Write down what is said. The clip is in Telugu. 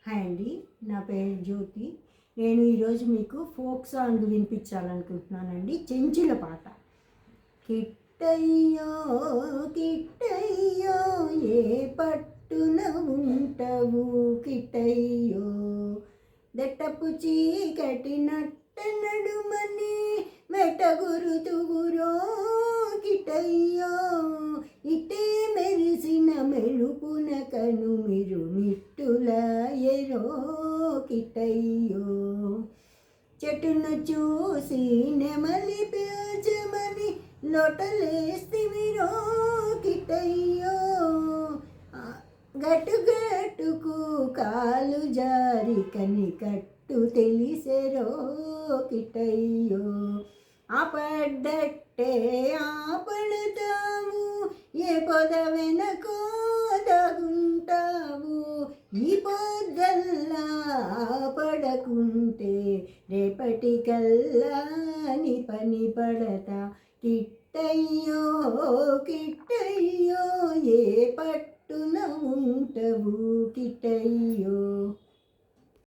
హాయ్ అండి, నా పేరు జ్యోతి. నేను ఈరోజు మీకు ఫోక్ సాంగ్ వినిపించాలనుకుంటున్నానండి. చెంచుల పాట. కిట్టయ్యో కిట్టయ్యో ఏ పట్టున ఉంటవు కిట్టయ్యో, దట్టపు చీకటి నట్ట నడుమని మెటగురుతుగురో కిట్టయ్యో, ఇటే మెరిసిన మెరుపున కను మిరు మిట్టుల ఎరో కిట్టయ్యో, చెట్టును చూసి నెమలి పేచమని లొటలేస్తిమిరో కిట్టయ్యో, గట్టు గట్టుకు కాలు జారి కని కట్టు తెలిసెరో కిట్టయ్యో, ఆపడ్డట్టే ఆపడతాము ఏ పొద వెనకోదగుంటావు, ఈ పొద్దల్లా పడకుంటే రేపటికల్లా నీ పని పడతా కిట్టయ్యో కిట్టయ్యో ఏ పట్టున ఉంటవు కిట్టయ్యో.